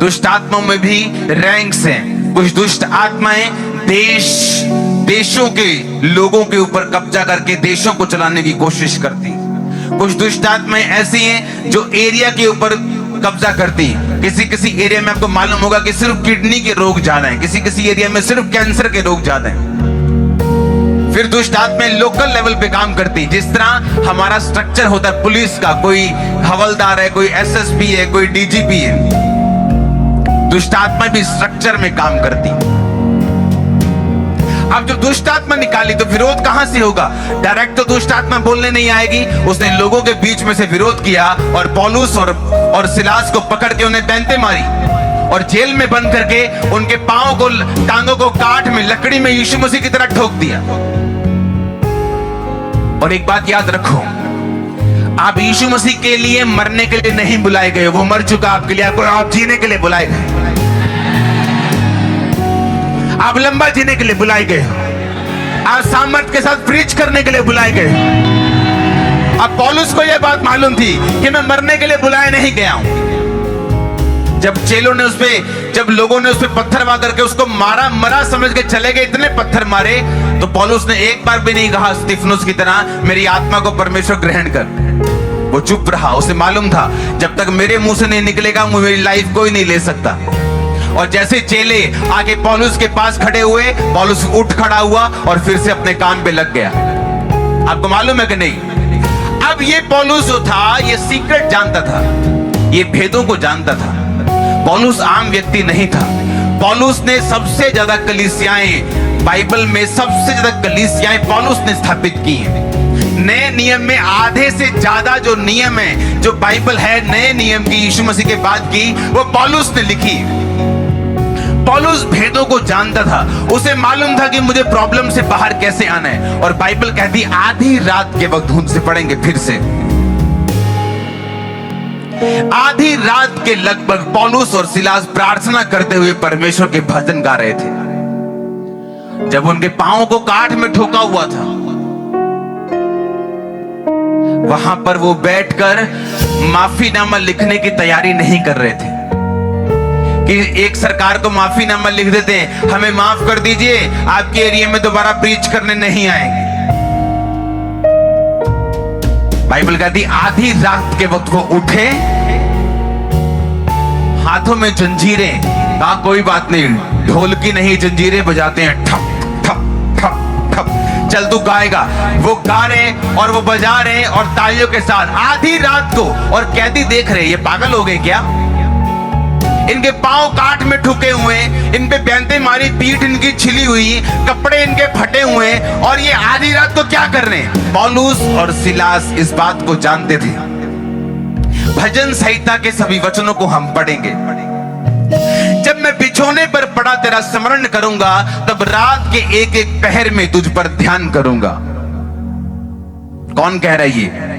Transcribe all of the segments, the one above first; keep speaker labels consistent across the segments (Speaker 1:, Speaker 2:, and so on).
Speaker 1: दुष्ट आत्माओं में भी रैंक्स हैं। कुछ दुष्ट आत्माएं देशों के लोगों के ऊपर कब्जा करके देशों को चलाने की कोशिश करती। कुछ दुष्ट आत्माएं ऐसी हैं जो एरिया के ऊपर कब्जा करती हैं। किसी एरिया में आपको मालूम होगा कि सिर्फ किडनी के रोग ज्यादा हैं, किसी एरिया में सिर्फ कैंसर के रोग ज्यादा हैं। फिर दुष्ट आत्माएं लोकल लेवल पे काम करती। जिस तरह हमारा स्ट्रक्चर होता है पुलिस का, कोई हवलदार है, कोई एसएसपी है, कोई डीजीपी है, दुष्ट आत्मा भी स्ट्रक्चर में काम करती। अब जब दुष्ट आत्मा निकाली तो विरोध कहां से होगा? डायरेक्ट तो दुष्ट आत्मा बोलने नहीं आएगी। उसने लोगों के बीच में से विरोध किया और पौलुस और सिलास को पकड़ के उन्हें बैंतें मारी और जेल में बंद करके उनके पांव को, टांगों को काठ में, लकड़ी में यीशु मसीह की तरह ठोक दिया। और एक बात याद रखो, आप यीशु मसीह के लिए मरने के लिए नहीं बुलाए गए, वो मर चुका आपके लिए, आप जीने के लिए बुलाए गए। आप लंबा जीने के लिए बुलाए गए, आप सामर्थ के साथ प्रीच करने के लिए बुलाए गए। अब पौलुस को यह बात मालूम थी कि मैं मरने के लिए बुलाया नहीं गया हूं। जब लोगों ने उस पे पत्थर मार करके उसको मरा समझ के चले गए, इतने पत्थर मारे, तो पौलुस ने एक बार भी नहीं कहा स्तिफनुस की तरह मेरी आत्मा को परमेश्वर ग्रहण कर। वो चुप रहा। उसे मालूम था जब तक मेरे मुंह से नहीं निकलेगा मेरी लाइफ कोई नहीं ले सकता। और जैसे चेले आगे पौलुस के पास खड़े हुए, पौलुस उठ खड़ा हुआ और फिर से अपने काम पे लग गया। आपको मालूम है कि नहीं? अब ये पौलुस जो था ये सीक्रेट जानता था, ये भेदों को जानता था। पौलुस आम व्यक्ति नहीं था। पौलुस ने सबसे ज्यादा कलीसियाएं, बाइबल में सबसे ज्यादा कलीसियाएं पौलुस ने स्थापित की हैं। नए नियम में आधे से ज्यादा जो नियम है, जो बाइबल है नए नियम की यीशु मसीह के बाद की, वो पौलुस ने लिखी। पौलुस भेदों को जानता था। उसे मालूम था कि मुझे प्रॉब्लम से बाहर कैसे आना है। और बाइबल कहती आधी रात के वक्त धुन से पढ़ेंगे फिर से, आधी रात के लगभग पौलुस और सिलास प्रार्थना करते हुए परमेश्वर के भजन गा रहे थे। जब उनके पांवों को काठ में ठोका हुआ था, वहां पर वो बैठकर माफीनामा लिखने की तैयारी नहीं कर रहे थे कि एक सरकार को माफीनामा लिख देते हैं, हमें माफ कर दीजिए, आपके एरिया में दोबारा प्रीच करने नहीं आएंगे। बाइबल कहती आधी रात के वक्त वो उठे, हाथों में जंजीरें, कहा कोई बात नहीं, ढोलकी नहीं जंजीरें बजाते हैं, ठप ठप ठप ठप, चल तू गाएगा। वो गा रहे और वो बजा रहे और तालियों के साथ आधी रात को। और कैदी देख रहे, ये पागल हो गए क्या? इनके पांव काठ में ठुके हुए, इन पे बैंतें मारी, पीठ इनकी छिली हुई, कपड़े इनके फटे हुए, और ये आधी रात को क्या कर रहे हैं? पौलुस और सिलास इस बात को जानते थे। भजन संहिता के सभी वचनों को हम पढ़ेंगे। जब मैं बिछोने पर पड़ा तेरा स्मरण करूंगा, तब रात के एक एक पहर में तुझ पर ध्यान करूंगा। कौन कह रहा है ये?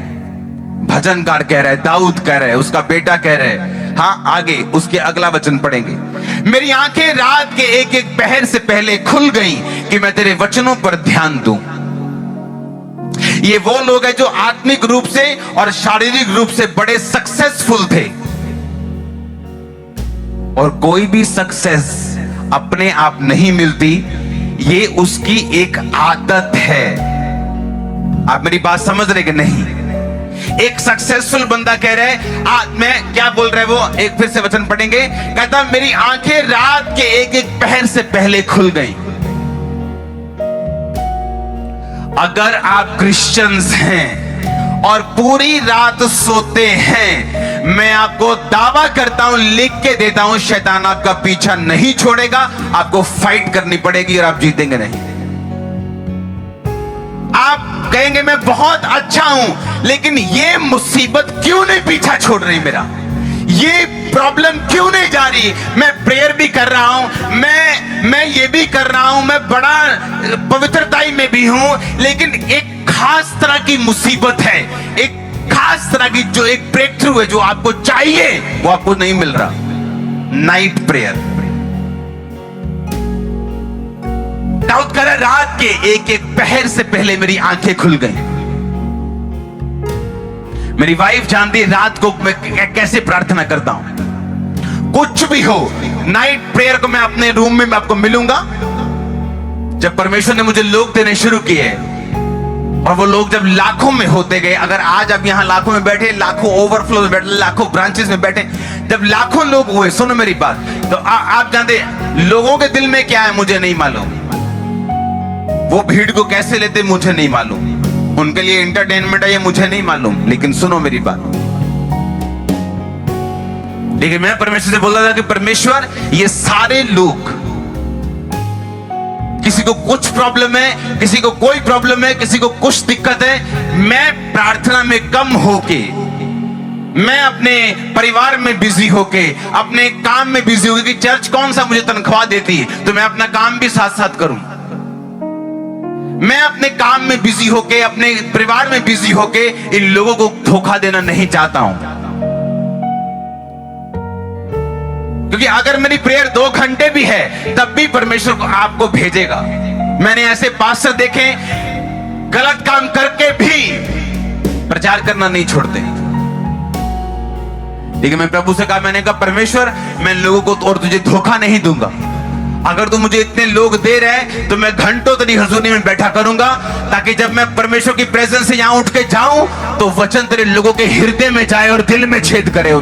Speaker 1: भजनकार कह रहा है, दाऊद कह रहा है, उसका बेटा कह रहा है। हाँ, आगे उसके अगला वचन पढ़ेंगे। मेरी आंखें रात के एक एक पहर से पहले खुल गईं कि मैं तेरे वचनों पर ध्यान दूं। ये वो लोग हैं जो आत्मिक रूप से और शारीरिक रूप से बड़े सक्सेसफुल थे। और कोई भी सक्सेस अपने आप नहीं मिलती, ये उसकी एक आदत है। आप मेरी बात समझ रहे कि नहीं? एक सक्सेसफुल बंदा कह रहा है, मैं क्या बोल रहा है वो, एक फिर से वचन पढ़ेंगे। कहता मेरी आंखें रात के एक एक पहर से पहले खुल गई। अगर आप क्रिश्चियंस हैं और पूरी रात सोते हैं, मैं आपको दावा करता हूं, लिख के देता हूं, शैतान आपका पीछा नहीं छोड़ेगा। आपको फाइट करनी पड़ेगी और आप जीतेंगे नहीं। आप कहेंगे मैं बहुत अच्छा हूं, लेकिन ये मुसीबत क्यों नहीं पीछा छोड़ रही मेरा, ये प्रॉब्लम क्यों नहीं जा रही? मैं प्रेयर भी कर रहा हूं, मैं ये भी कर रहा हूं, मैं बड़ा पवित्रताई में भी हूं, लेकिन एक खास तरह की मुसीबत है, एक खास तरह की जो एक ब्रेक थ्रू है, जो आपको चाहिए वो आपको नहीं मिल रहा। Night prayer. दाऊद कह रहा, रात के एक एक पहर से पहले मेरी आंखें खुल गई। मेरी वाइफ जानती है रात को मैं कैसे प्रार्थना करता हूं। कुछ भी हो, नाइट प्रेयर को मैं अपने रूम में आपको मिलूंगा। जब परमेश्वर ने मुझे लोग देने शुरू किए और वो लोग जब लाखों में होते गए, अगर आज आप यहां लाखों में बैठे, लाखों ओवरफ्लो में बैठे, लाखों ब्रांचेस में बैठे, जब लाखों लोग हुए, सुनो मेरी बात, तो आप जानते लोगों के दिल में क्या है मुझे नहीं मालूम, वो भीड़ को कैसे लेते मुझे नहीं मालूम, उनके लिए एंटरटेनमेंट है ये मुझे नहीं मालूम, लेकिन सुनो मेरी बात। लेकिन मैं परमेश्वर से बोल रहा था कि परमेश्वर ये सारे लोग, किसी को कुछ प्रॉब्लम है, किसी को कोई प्रॉब्लम है, किसी को कुछ दिक्कत है, मैं प्रार्थना में कम होके, मैं अपने परिवार में बिजी होके, अपने काम में बिजी होके, कि चर्च कौन सा मुझे तनख्वाह देती है तो मैं अपना काम भी साथ साथ करूं, मैं अपने काम में बिजी होके, अपने परिवार में बिजी होके इन लोगों को धोखा देना नहीं चाहता हूं। क्योंकि अगर मेरी प्रेयर 2 घंटे भी है तब भी परमेश्वर को आपको भेजेगा। मैंने ऐसे पास्टर देखे गलत काम करके भी प्रचार करना नहीं छोड़ते। लेकिन मैं प्रभु से कहा, मैंने कहा परमेश्वर मैं लोगों को और तुझे धोखा नहीं दूंगा, अगर तू मुझे इतने लोग दे रहे तो मैं घंटों तेरी हजूरी में बैठा करूंगा, ताकि जब मैं परमेश्वर की प्रेजेंस से यहां उठ के जाऊं तो वचन तेरे लोगों के हृदय में जाए और दिल में छेद करे।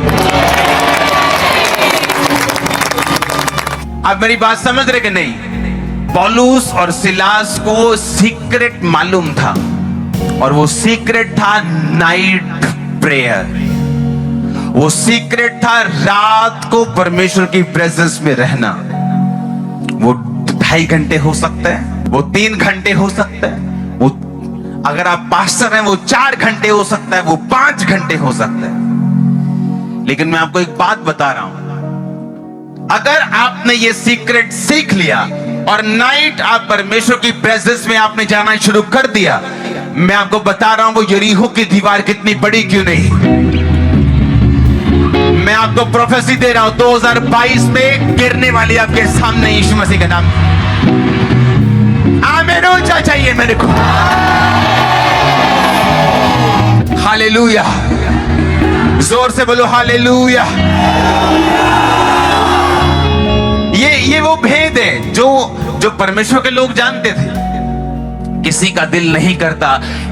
Speaker 1: आप मेरी बात समझ रहे कि नहीं? पौलुस और सिलास को सीक्रेट मालूम था, और वो सीक्रेट था नाइट प्रेयर, वो सीक्रेट था रात को परमेश्वर की प्रेजेंस में रहना। वो 2.5 घंटे हो सकते हैं, वो 3 घंटे हो सकते हैं, वो अगर आप पास्टर हैं वो 4 घंटे हो सकता है, वो 5 घंटे हो सकता है। लेकिन मैं आपको एक बात बता रहा हूं, अगर आपने ये सीक्रेट सीख लिया और नाइट आप परमेश्वर की प्रेजेंस में आपने जाना शुरू कर दिया, मैं आपको बता रहा हूं वो यरीहो की दीवार कितनी बड़ी क्यों नहीं। मैं आपको प्रोफेसी दे रहा हूं 2022 में गिरने वाली आपके सामने यीशु मसीह का नाम। आमीन ऊंचा चाहिए मेरे को। हालेलुया, जोर से बोलो हालेलुया। ये वो भेद है जो परमेश्वर के लोग जानते थे। किसी का दिल नहीं करता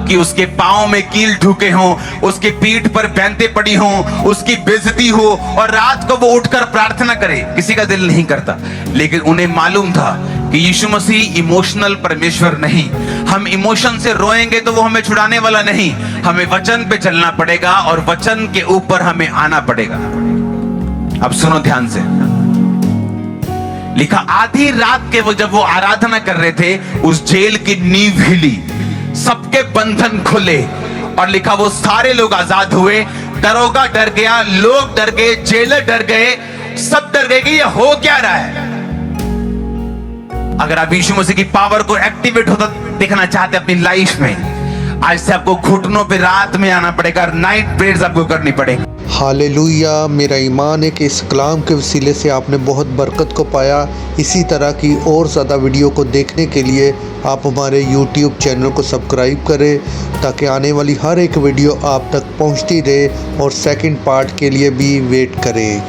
Speaker 1: कि उसके पांव में कील ठुके हों, उसके पीठ पर बैंते पड़ी हों, उसकी बेइज्जती हो और रात को वो उठकर प्रार्थना करे, किसी का दिल नहीं करता। लेकिन उन्हें मालूम था कि यीशु मसीह इमोशनल परमेश्वर नहीं, हम इमोशन से रोएंगे तो वो हमें छुड़ाने वाला नहीं, हमें वचन पे चलना पड़ेगा और वचन के ऊपर हमें आना पड़ेगा। अब सुनो ध्यान से, लिखा आधी रात के वो जब वो आराधना कर रहे थे, उस जेल की नींव हिली, सबके बंधन खुले, और लिखा वो सारे लोग आजाद हुए। दरोगा डर गया, लोग डर गए, जेलर डर गए, सब डर गए कि ये हो क्या रहा है। अगर आप यीशु मसीह की पावर को एक्टिवेट होता देखना चाहते अपनी लाइफ में, आज से आपको घुटनों पे रात में आना पड़ेगा, नाइट प्रेयर्स आपको करनी पड़ेगी।
Speaker 2: हालेलुया। मेरा ईमान है कि इस कलाम के वसीले से आपने बहुत बरकत को पाया। इसी तरह की और ज़्यादा वीडियो को देखने के लिए आप हमारे YouTube चैनल को सब्सक्राइब करें, ताकि आने वाली हर एक वीडियो आप तक पहुंचती रहे, और सेकंड पार्ट के लिए भी वेट करें।